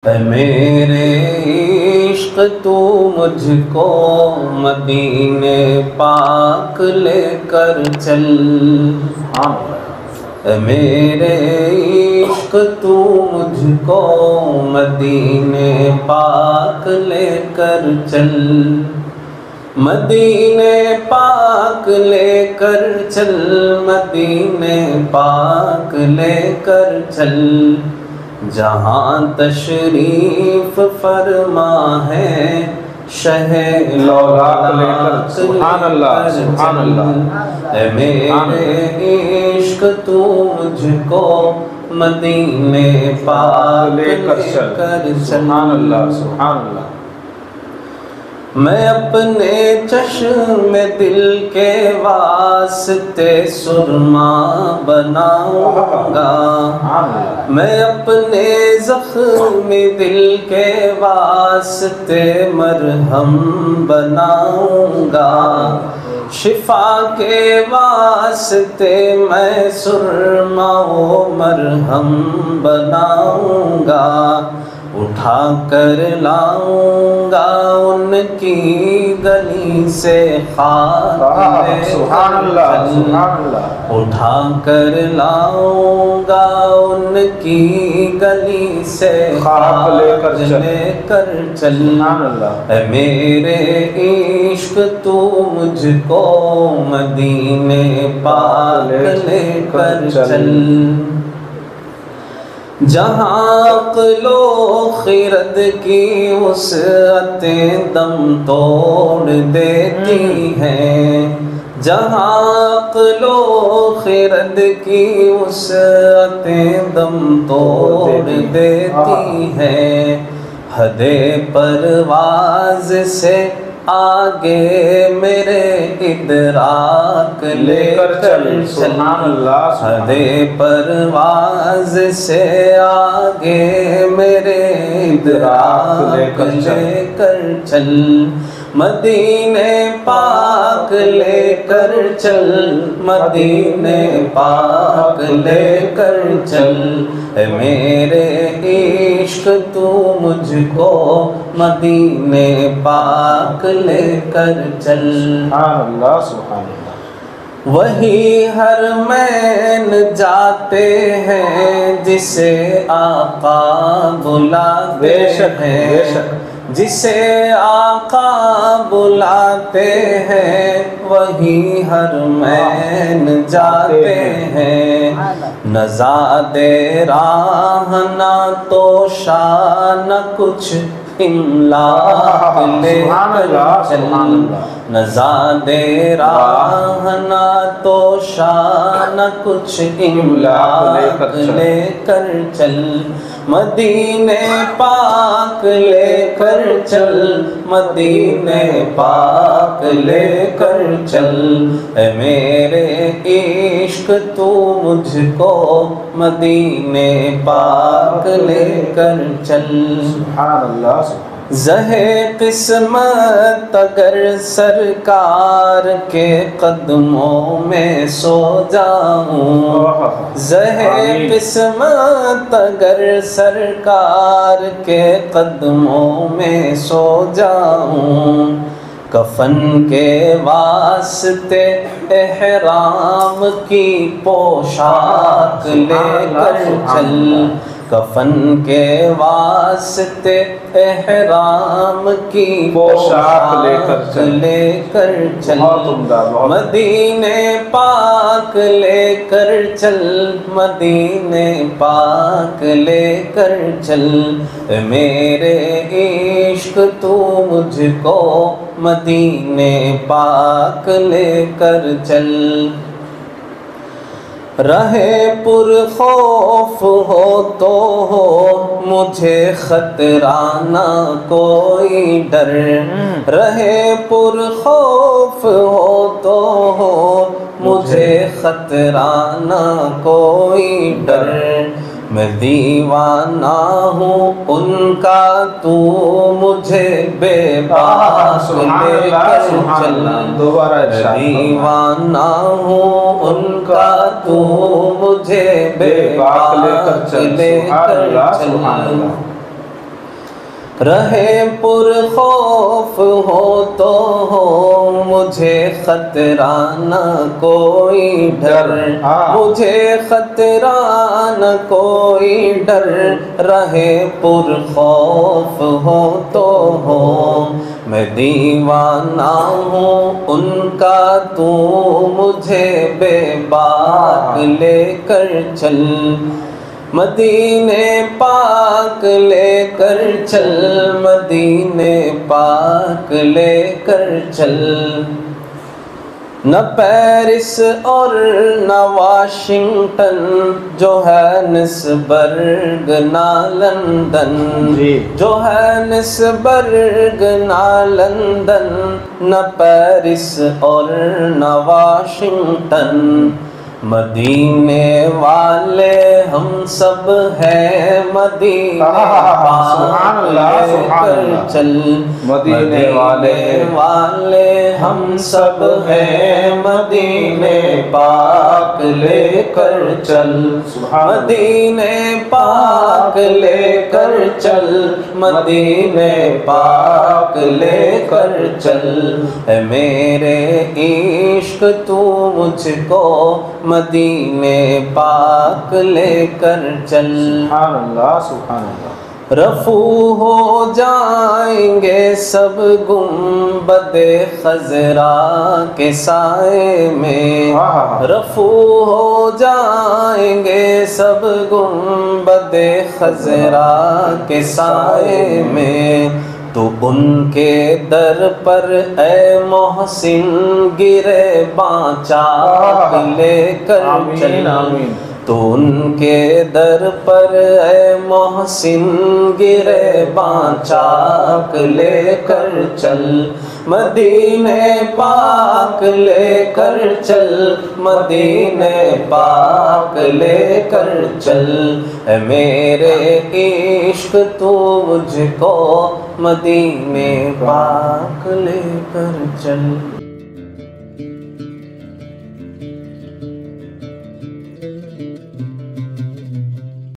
मेरे इश्क तू मुझको मदीने पाक लेकर चल। मेरे इश्क तू मुझको मदीने पाक लेकर चल। मदीने पाक लेकर चल, मदीने पाक लेकर चल। जहाँ तशरीफ फरमा है शहे लौलाक लेकर सुभान अल्लाह सुभान अल्लाह। मेरे इश्क तू मुझको मदीने पाक लेकर चल। सुभान अल्लाह सुभान अल्लाह। मैं अपने चश्मे दिल के वास्ते सुरमा बनाऊंगा। मैं अपने ज़ख्मी दिल के वास्ते मरहम बनाऊंगा। शिफा के वास्ते मैं सुरमा व मरहम बनाऊंगा। उठा कर लाऊंगा उनकी गली से खाक लेकर। उठा कर लाऊंगा उनकी गली से खाक लेकर चल। मेरे इश्क तू मुझको मदीने पाक लेकर चल। जहाँ अक्लो खिरद की वुसअतें दम तोड़ देती हैं। जहाँ अक्लो खिरद की वुसअतें दम तोड़ देती हैं। हदे परवाज़ से आगे मेरे इदराक लेकर चल। हदे परवाज़ से आगे मेरे इदराक लेकर चल। मदीने पाक लेकर चल, मदीने पाक लेकर चल। मेरे इश्क तू मुझको मदीने पाक लेकर चल। अल्लाह सुभान अल्लाह। वही हरमैन जाते हैं जिसे आका बुलाते हैं। जिसे आका बुलाते हैं वही हरमैन जाते हैं। नज़ादे राह ना तो शान कुछ इमलाक लेकर चल। नज़ादे राह ना तो शान कुछ इमलाक लेकर चल। मदीने पाक लेकर चल, मदीने पाक लेकर चल। मेरे इश्क तू मुझको मदीने पाक लेकर चल। सुभान अल्लाह। ज़हे किस्मत अगर सरकार के कदमों में सो जाऊं। ज़हे किस्मत अगर सरकार के कदमों में सो जाऊं। कफन के वास्ते एहराम की पोशाक लेकर चल। कफन के वास्ते एहराम की पोशाक लेकर चल। मदीने पाक लेकर चल, मदीने पाक लेकर चल। मेरे इश्क तू मुझको मदीने पाक लेकर चल। रहे पुरखौफ हो तो हो मुझे खतरा ना कोई डर। रहे पुरखौफ हो तो हो मुझे खतरा ना कोई डर। मैं दीवाना हूँ उनका, तू मुझे बेबाक लेकर चल। दीवाना हूँ उनका, तू मुझे बेबाक लेकर चल। रहे पुरखौफ हो तो हो मुझे खतरा न कोई डर, मुझे खतरा न कोई डर। रहे पुरखौफ हो तो हो मैं दीवाना हूँ उनका, तू मुझे बेबाक लेकर चल। मदीने पाक लेकर चल, मदीने पाक लेकर चल। न पेरिस और न वाशिंगटन, जोहानिसबर्ग ना लंदन, जोहानिसबर्ग ना लंदन। न पेरिस और न वाशिंगटन, मदीने वाले हम सब हैं। मदीने पाक लेकर चल, मदीने वाले हम सब हैं। मदीने पाक लेकर चल, मदीने पाक लेकर चल, मदीने पाक लेकर चल। है मेरे इश्क तू मुझको मदीने पाक लेकर चल। सुभान अल्लाह, सुभान अल्लाह। रफू हो जाएंगे सब गुंबदे खजरा के साए में, रफू हो जाएंगे सब गुंबदे खजरा के साए में। तो उनके दर पर ए मोहसिन गिरे बाचाक लेकर चल। तो उनके दर पर ए मोहसिन गिरे बाचाक लेकर चल। मदीने पाक लेकर चल, मदीने पाक लेकर चल। है मेरे इश्क तू मुझको मदीने पाक लेकर चल।